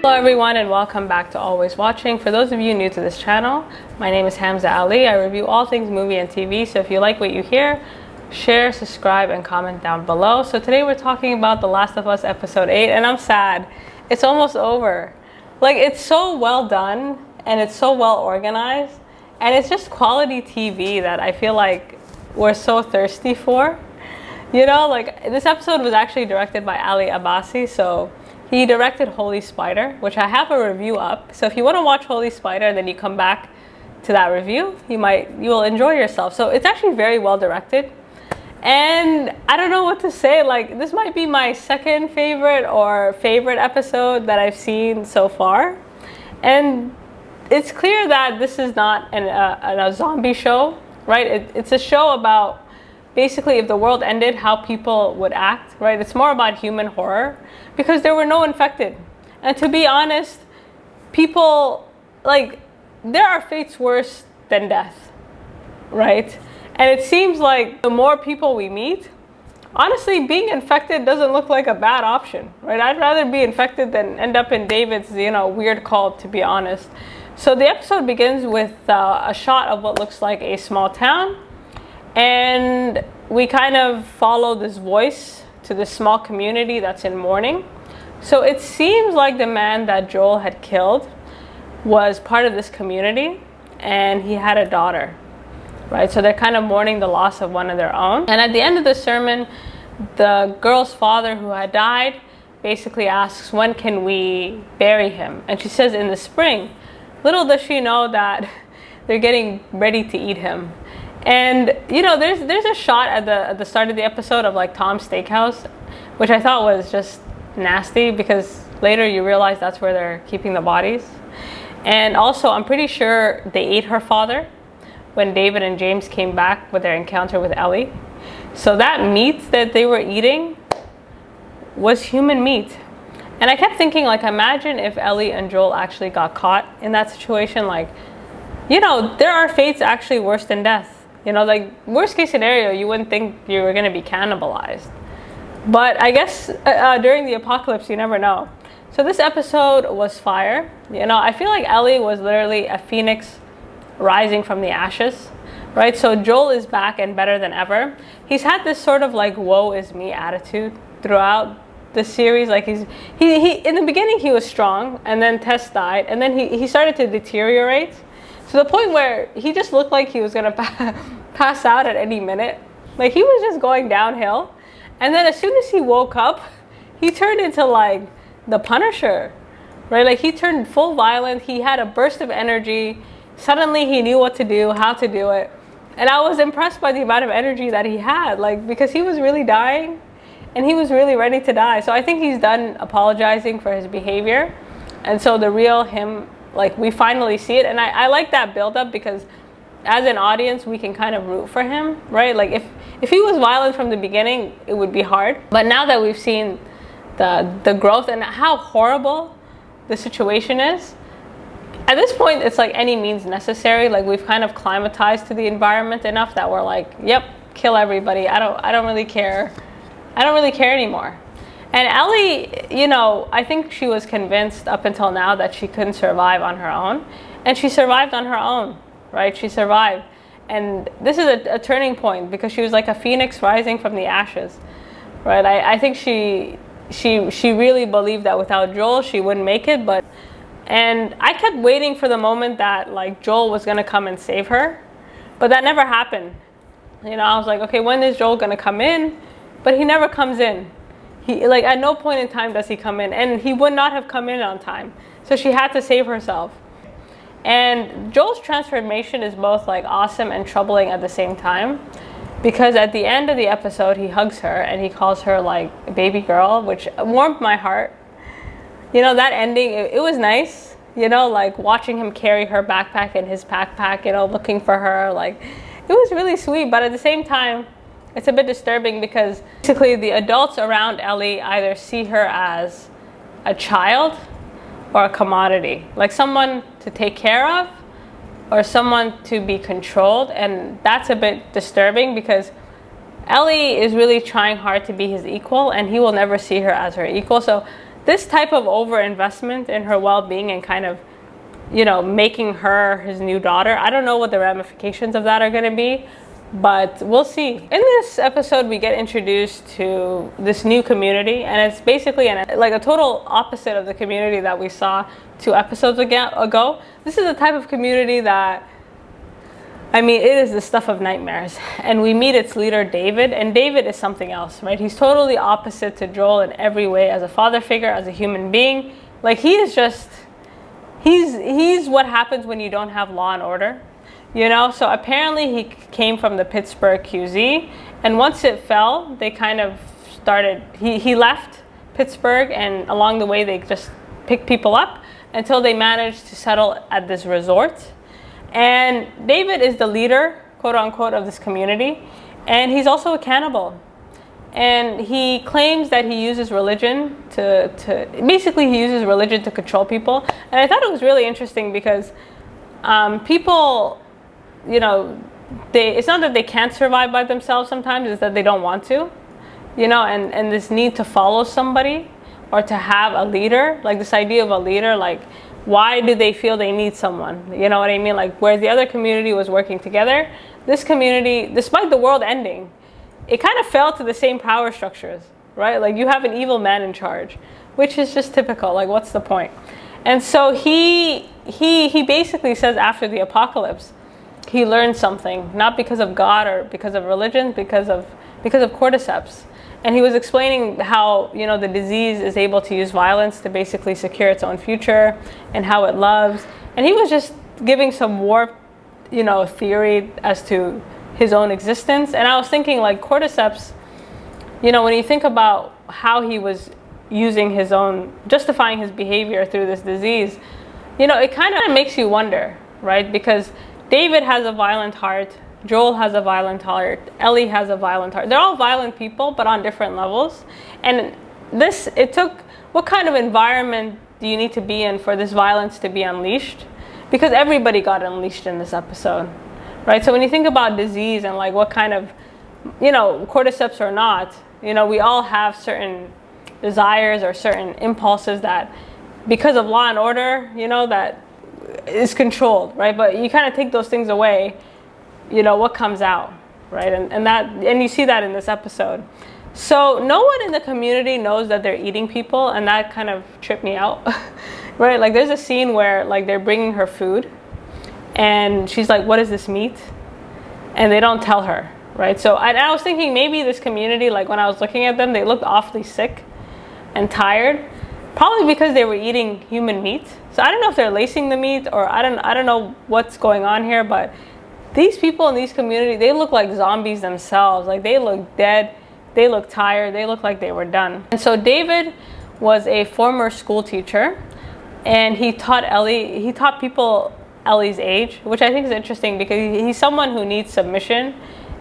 Hello everyone and welcome back to Always Watching. For those of you new to this channel, my name is Hamza Ali. I review all things movie and TV, so if you like what you hear, share, subscribe, and comment down below. So today we're talking about The Last of Us episode 8, and I'm sad. It's almost over. Like, it's so well done and it's so well organized, and it's just quality TV that I feel like we're so thirsty for. You know, like, this episode was actually directed by Ali Abbasi, so he directed Holy Spider, which I have a review up. So if you want to watch Holy Spider and then you come back to that review, you will enjoy yourself. So it's actually very well directed. And I don't know what to say. Like, this might be my second favorite or favorite episode that I've seen so far. And it's clear that this is not a zombie show, right? It's a show about basically if the world ended, how people would act, right? It's more about human horror because there were no infected. And to be honest, people, like, there are fates worse than death, right? And it seems like the more people we meet, honestly, being infected doesn't look like a bad option, right? I'd rather be infected than end up in David's, weird cult, to be honest. So the episode begins with a shot of what looks like a small town. And we kind of follow this voice to this small community that's in mourning. So it seems like the man that Joel had killed was part of this community, and he had a daughter, right? So they're kind of mourning the loss of one of their own. And at the end of the sermon, the girl's father who had died basically asks, when can we bury him? And she says, in the spring. Little does she know that they're getting ready to eat him. And there's a shot at the start of the episode of like Tom's Steakhouse, which I thought was just nasty because later you realize that's where they're keeping the bodies. And also, I'm pretty sure they ate her father when David and James came back with their encounter with Ellie. So that meat that they were eating was human meat. And I kept thinking, like, imagine if Ellie and Joel actually got caught in that situation. Like, there are fates actually worse than death. Like, worst case scenario, you wouldn't think you were going to be cannibalized. But I guess during the apocalypse, you never know. So this episode was fire. I feel like Ellie was literally a phoenix rising from the ashes, right? So Joel is back and better than ever. He's had this sort of like woe is me attitude throughout the series. Like he in the beginning he was strong, and then Tess died, and then he started to deteriorate to the point where he just looked like he was gonna pass out at any minute. Like, he was just going downhill. And then as soon as he woke up, he turned into like the Punisher, right? Like, he turned full violent. He had a burst of energy. Suddenly he knew what to do, how to do it. And I was impressed by the amount of energy that he had, like, because he was really dying and he was really ready to die. So I think he's done apologizing for his behavior. And so the real him, like, we finally see it. And I like that build up because as an audience, we can kind of root for him, right? Like, if he was violent from the beginning, it would be hard. But now that we've seen the growth and how horrible the situation is, at this point, it's like any means necessary. Like, we've kind of climatized to the environment enough that we're like, yep, kill everybody. I don't really care. I don't really care anymore. And Ellie, I think she was convinced up until now that she couldn't survive on her own. And she survived on her own, right? She survived. And this is a turning point because she was like a phoenix rising from the ashes, right? I think she really believed that without Joel, she wouldn't make it. And I kept waiting for the moment that, like, Joel was going to come and save her. But that never happened. I was like, okay, when is Joel going to come in? But he never comes in. He, like, at no point in time does he come in, and he would not have come in on time. So she had to save herself. And Joel's transformation is both like awesome and troubling at the same time, because at the end of the episode, he hugs her and he calls her like baby girl, which warmed my heart. That ending, it was nice, like watching him carry her backpack in his backpack, looking for her. Like, it was really sweet, but at the same time, it's a bit disturbing because basically the adults around Ellie either see her as a child or a commodity, like someone to take care of or someone to be controlled. And that's a bit disturbing because Ellie is really trying hard to be his equal, and he will never see her as her equal. So this type of overinvestment in her well-being and kind of, you know, making her his new daughter, I don't know what the ramifications of that are going to be, but we'll see. In this episode, we get introduced to this new community, and it's basically like a total opposite of the community that we saw 2 episodes ago. This is the type of community that, I mean, it is the stuff of nightmares. And we meet its leader, David, and David is something else, right? He's totally opposite to Joel in every way, as a father figure, as a human being. Like, he is just, he's what happens when you don't have law and order. You know, so apparently he came from the Pittsburgh QZ, and once it fell, they kind of started, he left Pittsburgh, and along the way they just picked people up until they managed to settle at this resort. And David is the leader, quote unquote, of this community, and he's also a cannibal. And he claims that he uses religion basically he uses religion to control people. And I thought it was really interesting because people, you know, it's not that they can't survive by themselves sometimes, it's that they don't want to, you know, and this need to follow somebody or to have a leader, like this idea of a leader, like why do they feel they need someone? You know what I mean? Like where the other community was working together, this community, despite the world ending, it kind of fell to the same power structures, right? Like you have an evil man in charge, which is just typical, like what's the point? And so he basically says after the apocalypse, he learned something, not because of God or because of religion, because of cordyceps. And he was explaining how, you know, the disease is able to use violence to basically secure its own future and how it loves. And he was just giving some warped, you know, theory as to his own existence. And I was thinking, like, cordyceps, you know, when you think about how he was using his own, justifying his behavior through this disease, you know, it kind of makes you wonder, right? Because David has a violent heart, Joel has a violent heart, Ellie has a violent heart. They're all violent people, but on different levels. And it took, what kind of environment do you need to be in for this violence to be unleashed? Because everybody got unleashed in this episode, right? So when you think about disease and like what kind of, you know, cordyceps or not, you know, we all have certain desires or certain impulses that, because of law and order, you know, that is controlled, right? But you kind of take those things away, you know, what comes out, right? And you see that in this episode. So no one in the community knows that they're eating people, and that kind of tripped me out, right? Like there's a scene where like they're bringing her food, and she's like, "What is this meat?" And they don't tell her, right? So I was thinking maybe this community, like when I was looking at them, they looked awfully sick and tired, probably because they were eating human meat. So I don't know if they're lacing the meat, or I don't know what's going on here, but these people in these communities, they look like zombies themselves. Like they look dead, they look tired, they look like they were done. And so David was a former school teacher, and he taught people Ellie's age, which I think is interesting because he's someone who needs submission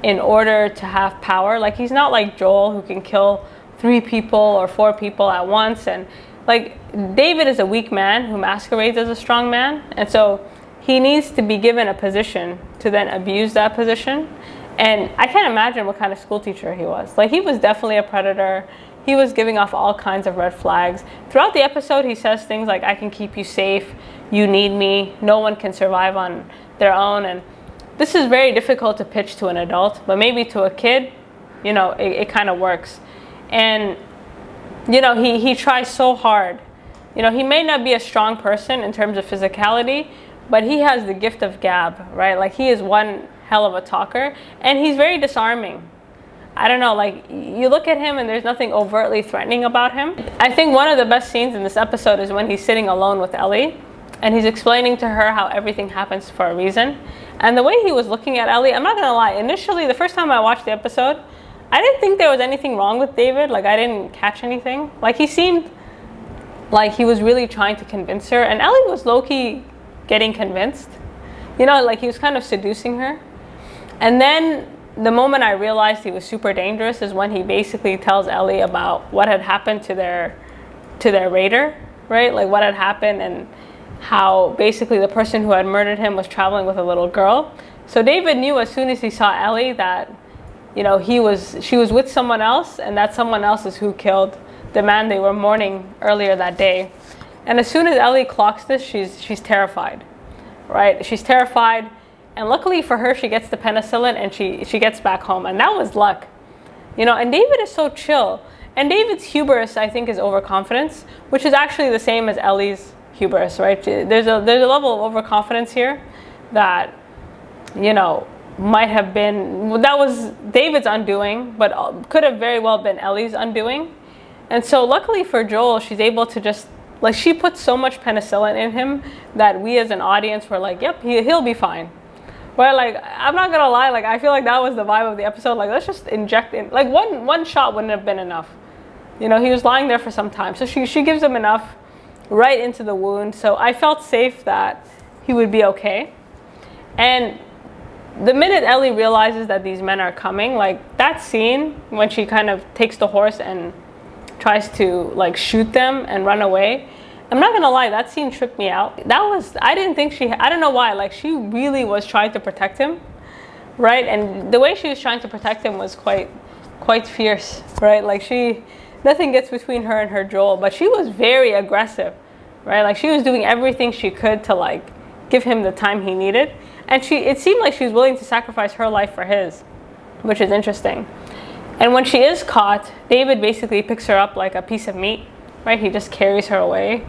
in order to have power. Like he's not like Joel, who can kill 3 people or 4 people at once. And like David is a weak man who masquerades as a strong man, and so he needs to be given a position to then abuse that position. And I can't imagine what kind of school teacher he was. Like he was definitely a predator. He was giving off all kinds of red flags. Throughout the episode, he says things like, "I can keep you safe, you need me, no one can survive on their own." And this is very difficult to pitch to an adult, but maybe to a kid, you know, it kind of works. And you know, he tries so hard. You know, he may not be a strong person in terms of physicality, but he has the gift of gab, right? Like he is one hell of a talker, and he's very disarming. I don't know, like you look at him and there's nothing overtly threatening about him. I think one of the best scenes in this episode is when he's sitting alone with Ellie, and he's explaining to her how everything happens for a reason. And the way he was looking at Ellie, I'm not gonna lie, initially, the first time I watched the episode, I didn't think there was anything wrong with David. Like I didn't catch anything. Like he seemed like he was really trying to convince her, and Ellie was low-key getting convinced. You know, like he was kind of seducing her. And then the moment I realized he was super dangerous is when he basically tells Ellie about what had happened to their raider, right? Like what had happened and how basically the person who had murdered him was traveling with a little girl. So David knew as soon as he saw Ellie that, you know, she was with someone else, and that someone else is who killed the man they were mourning earlier that day. And as soon as Ellie clocks this, she's terrified, right? She's terrified, and luckily for her, she gets the penicillin and she gets back home, and that was luck, you know. And David is so chill, and David's hubris, I think, is overconfidence, which is actually the same as Ellie's hubris, right? There's a level of overconfidence here that, you know, might have been, that was David's undoing, but could have very well been Ellie's undoing. And so luckily for Joel, she's able to just, like, she put so much penicillin in him that we as an audience were like, yep, he'll be fine. Right? Like, I'm not gonna lie, like, I feel like that was the vibe of the episode. Like, let's just inject in, like, one shot wouldn't have been enough. You know, he was lying there for some time, so she gives him enough right into the wound. So I felt safe that he would be okay. And the minute Ellie realizes that these men are coming, like, that scene when she kind of takes the horse and tries to, like, shoot them and run away, I'm not gonna lie, that scene tripped me out. I didn't think I don't know why, like, she really was trying to protect him, right? And the way she was trying to protect him was quite fierce, right? Like, nothing gets between her and her Joel, but she was very aggressive, right? Like, she was doing everything she could to, like, give him the time he needed. And it seemed like she was willing to sacrifice her life for his, which is interesting. And when she is caught, David basically picks her up like a piece of meat, right? He just carries her away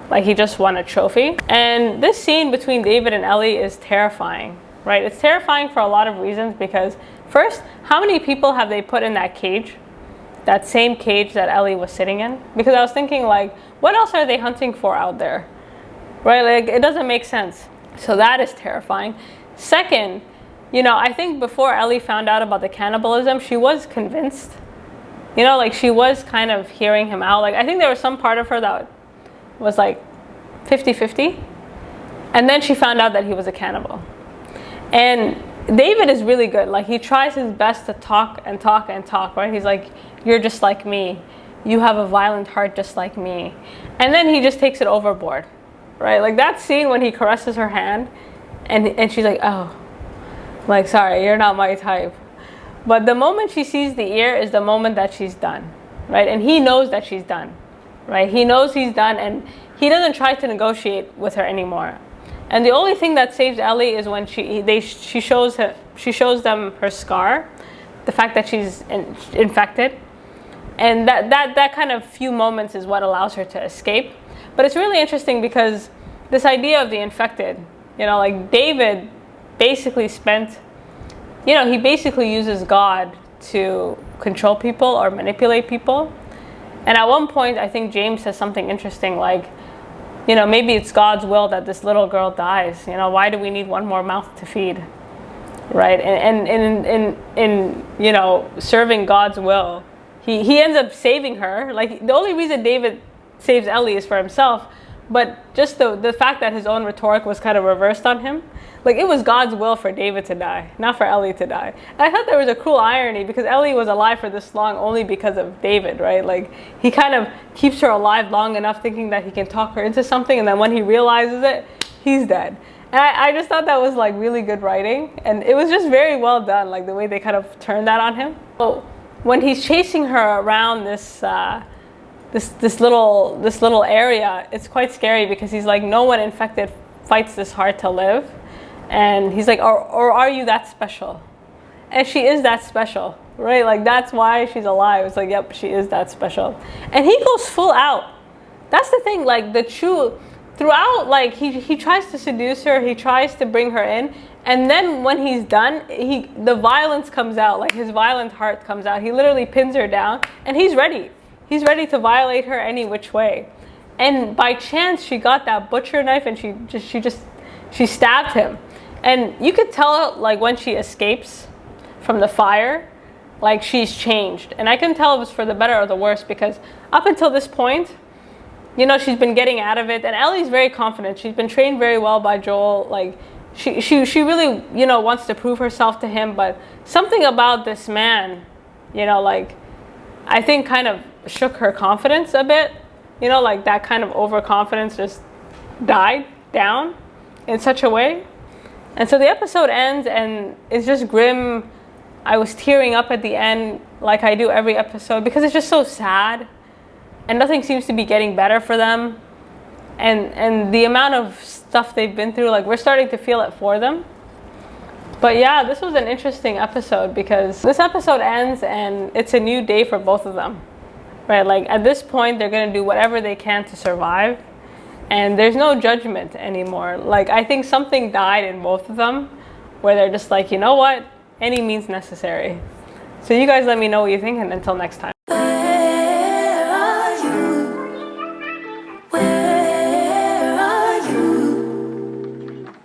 like he just won a trophy. And this scene between David and Ellie is terrifying, right? It's terrifying for a lot of reasons, because first, how many people have they put in that cage? That same cage that Ellie was sitting in? Because I was thinking, like, what else are they hunting for out there? Right? Like, it doesn't make sense. So that is terrifying. Second, you know, I think before Ellie found out about the cannibalism, she was convinced. You know, like, she was kind of hearing him out. Like, I think there was some part of her that was like 50-50. And then she found out that he was a cannibal. And David is really good. Like, he tries his best to talk and talk and talk, right? He's like, you're just like me. You have a violent heart just like me. And then he just takes it overboard, right? Like, that scene when he caresses her hand and she's like, oh, like, sorry, you're not my type. But the moment she sees the ear is the moment that she's done, right? And he knows that she's done, right? He knows he's done, and he doesn't try to negotiate with her anymore. And the only thing that saves Ellie is when she shows them her scar, the fact that she's infected. And that kind of few moments is what allows her to escape. But it's really interesting because this idea of the infected, you know, like, David basically he basically uses God to control people or manipulate people. And at one point, I think James says something interesting, like, you know, maybe it's God's will that this little girl dies. You know, why do we need one more mouth to feed, right? And in you know, serving God's will, he ends up saving her. Like, the only reason David saves Ellie is for himself, but just the fact that his own rhetoric was kind of reversed on him. Like, it was God's will for David to die, not for Ellie to die. And I thought there was a cruel irony, because Ellie was alive for this long only because of David, right? Like, he kind of keeps her alive long enough thinking that he can talk her into something, and then when he realizes it, he's dead. And I just thought that was, like, really good writing, and it was just very well done, like, the way they kind of turned that on him. So when he's chasing her around this little area, it's quite scary, because he's like, no one infected fights this hard to live. And he's like, or are you that special? And she is that special, right? Like, that's why she's alive. It's like, yep, she is that special. And he goes full out. That's the thing, like, throughout, like, he tries to seduce her, he tries to bring her in, and then when he's done, the violence comes out, like, his violent heart comes out. He literally pins her down, and he's ready. He's ready to violate her any which way. And by chance, she got that butcher knife, and she stabbed him. And you could tell, like, when she escapes from the fire, like, she's changed. And I can tell it was for the better or the worse, because up until this point, you know, she's been getting out of it. And Ellie's very confident. She's been trained very well by Joel. Like, she really, you know, wants to prove herself to him. But something about this man, you know, like, I think kind of shook her confidence a bit. You know, like, that kind of overconfidence just died down in such a way. And so the episode ends, and it's just grim. I was tearing up at the end, like I do every episode, because it's just so sad. and nothing seems to be getting better for them. And the amount of stuff they've been through, like, we're starting to feel it for them. But yeah, this was an interesting episode because this episode ends and it's a new day for both of them, right? Like, at this point, they're going to do whatever they can to survive, and there's no judgment anymore. Like, I think something died in both of them where they're just like, you know what? Any means necessary. So you guys let me know what you think, and until next time.